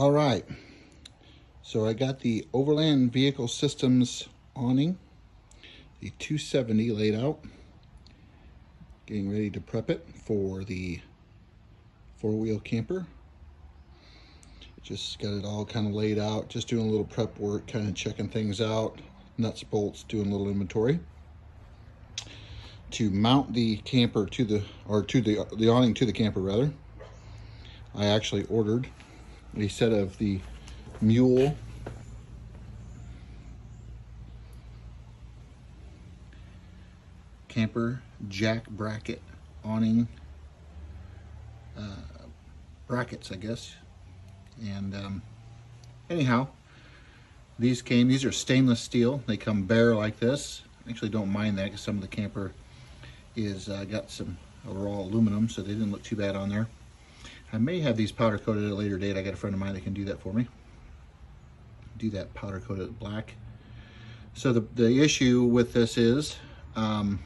All right, so I got the Overland Vehicle Systems awning, the 270 laid out, getting ready to prep it for the four-wheel camper. Just got it all kind of laid out, just doing a little prep work, kind of checking things out, nuts, bolts, doing a little inventory. To mount the camper to the awning to the camper rather, I actually ordered a set of the Mule camper jack bracket awning brackets, I guess. And anyhow, these are stainless steel. They come bare like this. I actually don't mind that because some of the camper is got some raw aluminum, so they didn't look too bad on there. I may have these powder coated at a later date. I got a friend of mine that can do that for me. Do that powder coated black. So the issue with this is the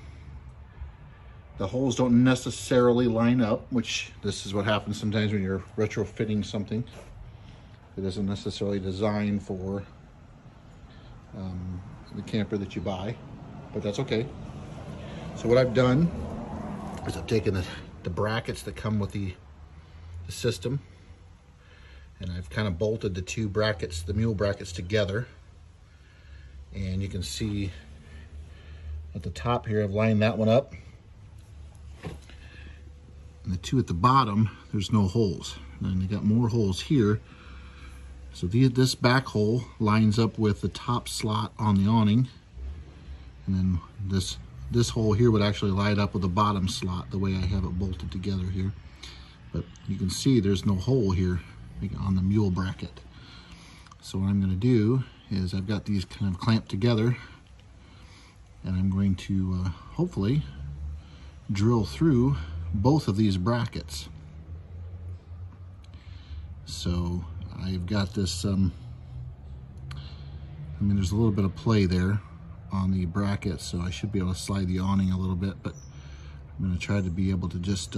holes don't necessarily line up, which this is what happens sometimes when you're retrofitting something. It isn't necessarily designed for the camper that you buy, but that's okay. So what I've done is I've taken the brackets that come with the system, and I've kind of bolted the two brackets, the mule brackets, together. And you can see at the top here, I've lined that one up. And the two at the bottom, there's no holes. And then you got more holes here. So this back hole lines up with the top slot on the awning. And then this hole here would actually line up with the bottom slot, the way I have it bolted together here. But you can see there's no hole here on the mule bracket. So what I'm going to do is I've got these kind of clamped together, and I'm going to hopefully drill through both of these brackets. So I've got this, I mean, there's a little bit of play there on the bracket, so I should be able to slide the awning a little bit, but I'm going to try to be able to just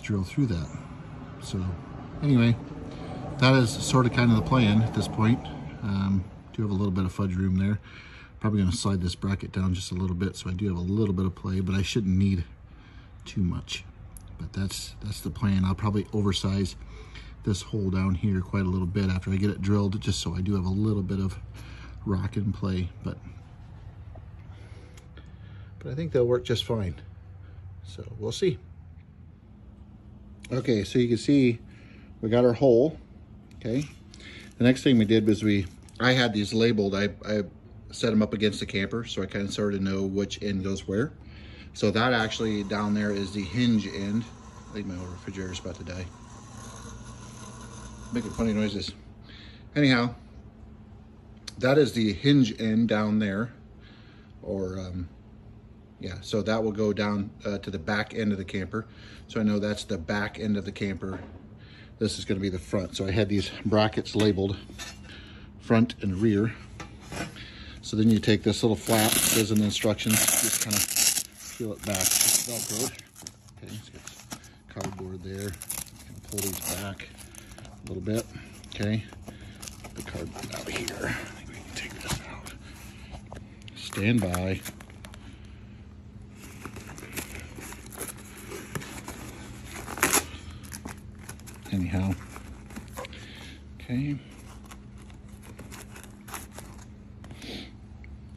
drill through that. So anyway, that is sort of kind of the plan at this point. Do have a little bit of fudge room there. Probably going to slide this bracket down just a little bit, so I do have a little bit of play, but I shouldn't need too much. But that's the plan. I'll probably oversize this hole down here quite a little bit after I get it drilled, just so I do have a little bit of rock and play. But I think they'll work just fine. So we'll see. Okay, so you can see we got our hole. Okay, the next thing we did was I had these labeled. I set them up against the camper, so I kind of sort of know which end goes where. So that actually down there is the hinge end. I think my refrigerator's about to die. Making funny noises. Anyhow, that is the hinge end down there, or yeah, so that will go down to the back end of the camper. So I know that's the back end of the camper. This is going to be the front. So I had these brackets labeled front and rear. So then you take this little flap, it says in the instructions, just kind of peel it back. It's Velcroed. Okay, let's get some cardboard there. Kind of pull these back a little bit. Okay, put the cardboard out here. I think we can take this out. Stand by. Anyhow, okay.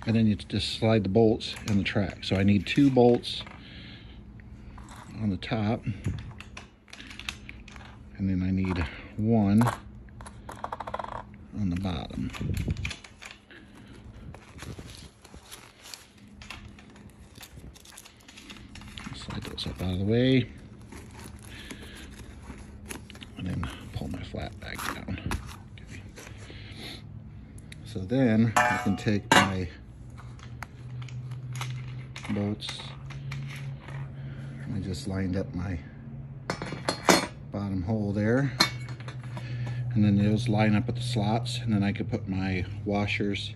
And then you just slide the bolts in the track. So I need 2 bolts on the top, and then I need 1 on the bottom. Slide those up out of the way, and then pull my flat back down. Okay. So then I can take my bolts. I just lined up my bottom hole there, and then those line up at the slots, and then I could put my washers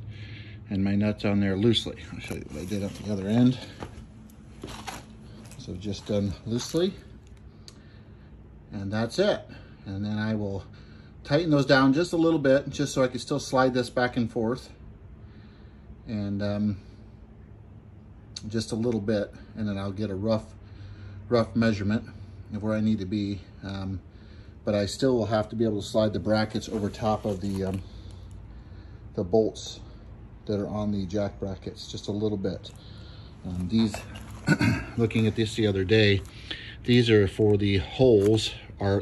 and my nuts on there loosely. I'll show you what I did at the other end. So just done loosely, and that's it. And then I will tighten those down just a little bit, just so I can still slide this back and forth. And just a little bit, and then I'll get a rough measurement of where I need to be. But I still will have to be able to slide the brackets over top of the bolts that are on the jack brackets just a little bit. These, looking at this the other day, these are for the holes.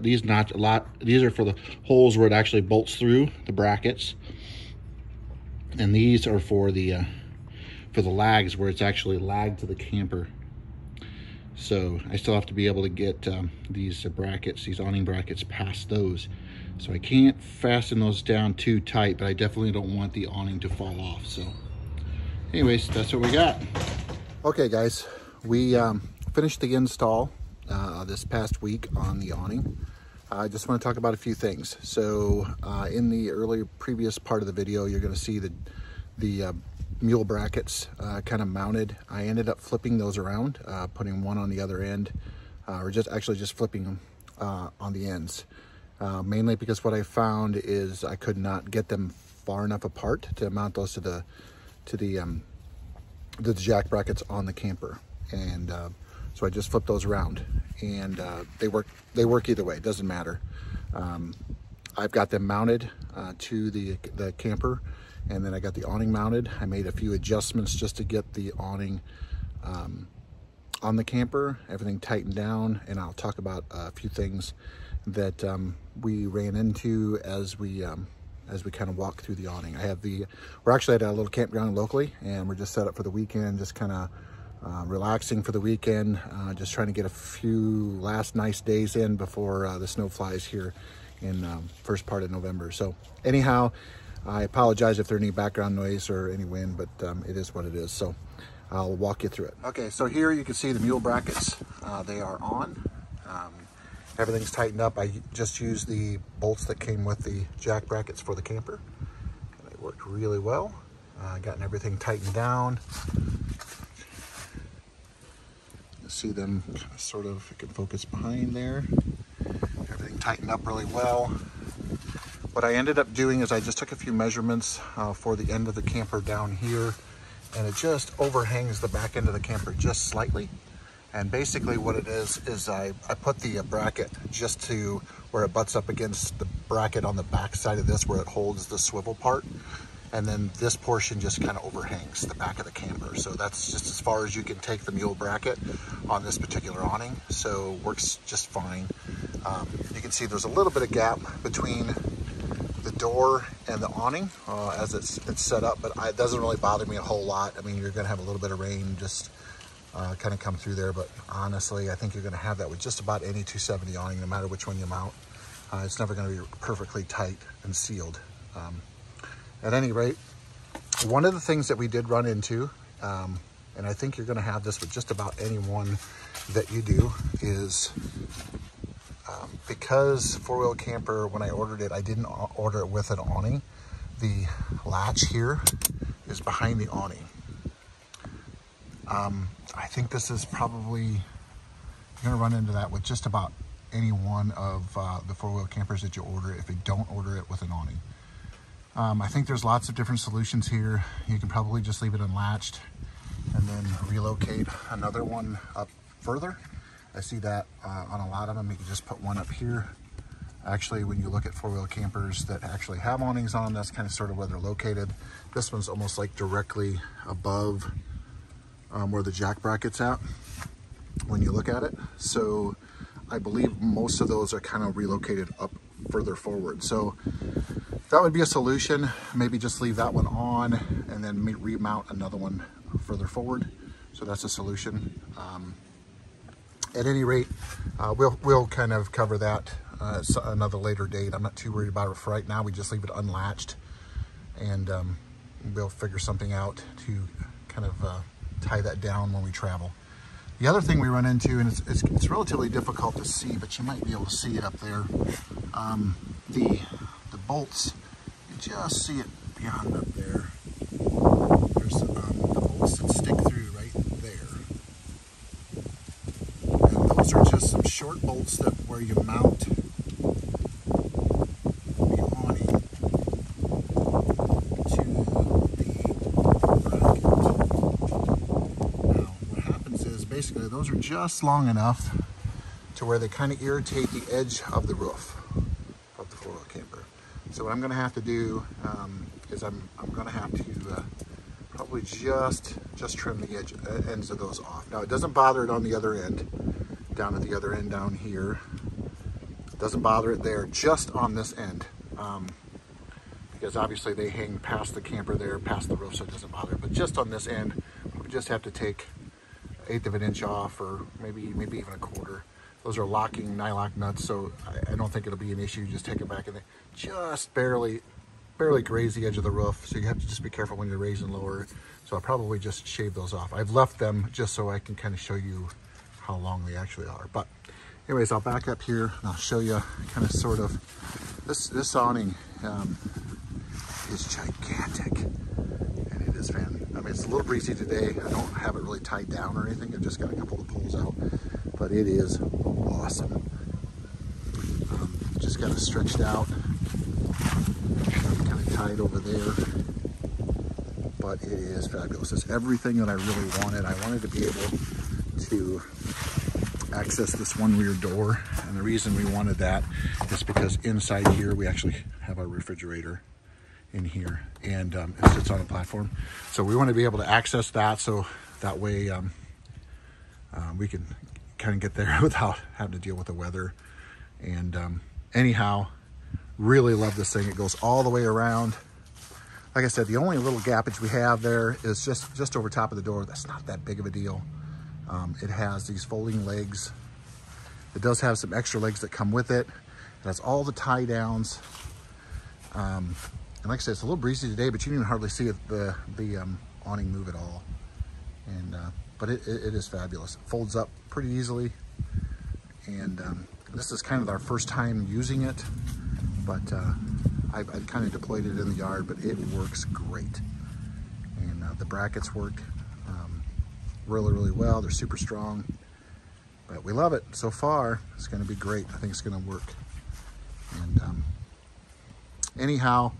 These are for the holes where it actually bolts through the brackets, and these are for the lags where it's actually lagged to the camper. So I still have to be able to get these brackets, these awning brackets, past those. So I can't fasten those down too tight, but I definitely don't want the awning to fall off. So anyways, that's what we got. Okay guys, we finished the install this past week on the awning. I just want to talk about a few things. So in the previous part of the video, you're going to see the mule brackets kind of mounted. I ended up flipping those around, putting one on the other end, or just flipping them on the ends. Mainly because what I found is I could not get them far enough apart to mount those to the jack brackets on the camper, and so I just flipped those around, and they work either way. It doesn't matter. I've got them mounted to the camper, and then I got the awning mounted. I made a few adjustments just to get the awning on the camper, everything tightened down, and I'll talk about a few things that we ran into as we kind of walk through the awning. We're actually at a little campground locally, and we're just set up for the weekend, just kind of relaxing for the weekend, just trying to get a few last nice days in before the snow flies here in first part of November. So anyhow, I apologize if there's any background noise or any wind, but it is what it is. So I'll walk you through it. Okay, so here you can see the mule brackets. They are on. Everything's tightened up. I just used the bolts that came with the jack brackets for the camper. They worked really well. Gotten everything tightened down. You see them sort of, if you can focus behind there. Everything tightened up really well. What I ended up doing is I just took a few measurements for the end of the camper down here, and it just overhangs the back end of the camper just slightly. And basically what it is I put the bracket just to where it butts up against the bracket on the back side of this, where it holds the swivel part. And then this portion just kind of overhangs the back of the camper. So that's just as far as you can take the mule bracket on this particular awning. So works just fine. You can see there's a little bit of gap between the door and the awning as it's set up, but it doesn't really bother me a whole lot. I mean, you're gonna have a little bit of rain just kind of come through there, but honestly, I think you're gonna have that with just about any 270 awning, no matter which one you mount. It's never gonna be perfectly tight and sealed. At any rate, one of the things that we did run into, and I think you're gonna have this with just about any one that you do, is because four-wheel camper, when I ordered it, I didn't order it with an awning. The latch here is behind the awning. I think this is probably, you're gonna run into that with just about any one of the four-wheel campers that you order if you don't order it with an awning. I think there's lots of different solutions here. You can probably just leave it unlatched and then relocate another one up further. I see that on a lot of them. You can just put one up here. Actually, when you look at four-wheel campers that actually have awnings on, that's kind of sort of where they're located. This one's almost like directly above where the jack bracket's at when you look at it. So I believe most of those are kind of relocated up further forward. So that would be a solution. Maybe just leave that one on and then remount another one further forward. So that's a solution. At any rate, we'll kind of cover that another later date. I'm not too worried about it for right now. We just leave it unlatched, and we'll figure something out to kind of tie that down when we travel. The other thing we run into, and it's relatively difficult to see, but you might be able to see it up there. The bolts, you just see it beyond up there. There's the bolts that stick through right there. And those are just some short bolts that where you mount basically those are just long enough to where they kind of irritate the edge of the roof of the four-wheel camper. So what I'm going to have to do is I'm going to have to probably just trim the ends of those off. Now it doesn't bother it on the other end, down at the other end down here. It doesn't bother it there, just on this end. Because obviously they hang past the camper there, past the roof, so it doesn't bother it. But just on this end, we just have to take 1/8 of an inch off, or maybe even 1/4. Those are locking nylock nuts, so I don't think it'll be an issue. Just take it back and they just barely graze the edge of the roof, so you have to just be careful when you're raising lower. So I'll probably just shave those off. I've left them just so I can kind of show you how long they actually are. But anyways, I'll back up here and I'll show you kind of sort of this awning is gigantic, and it is I mean, it's a little breezy today. I don't have it really tied down or anything. I've just got a couple of poles out, but it is awesome. Just got it stretched out, kind of tied over there, but it is fabulous. It's everything that I really wanted. I wanted to be able to access this one rear door, and the reason we wanted that is because inside here we actually have our refrigerator in here, and it sits on a platform, so we want to be able to access that, so that way we can kind of get there without having to deal with the weather. And anyhow, really love this thing. It goes all the way around. Like I said, the only little gappage we have there is just over top of the door. That's not that big of a deal. It has these folding legs. It does have some extra legs that come with it. It has all the tie downs. And like I said, it's a little breezy today, but you can hardly see the awning move at all. And but it is fabulous. It folds up pretty easily. And this is kind of our first time using it, but I've kind of deployed it in the yard, but it works great. And the brackets work really well. They're super strong, but we love it. So far, it's going to be great. I think it's going to work. And anyhow,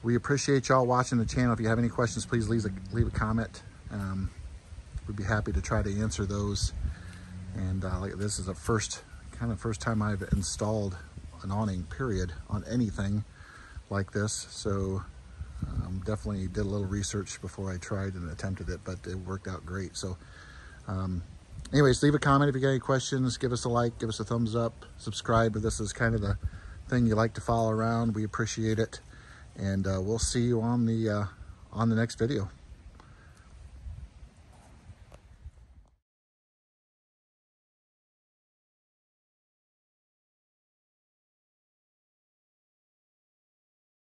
we appreciate y'all watching the channel. If you have any questions, please leave a comment. We'd be happy to try to answer those. And like, this is a first time I've installed an awning, period, on anything like this. So definitely did a little research before I tried and attempted it, but it worked out great. So anyways, leave a comment if you got any questions. Give us a like, give us a thumbs up, subscribe if this is kind of the thing you like to follow around. We appreciate it. And we'll see you on the next video.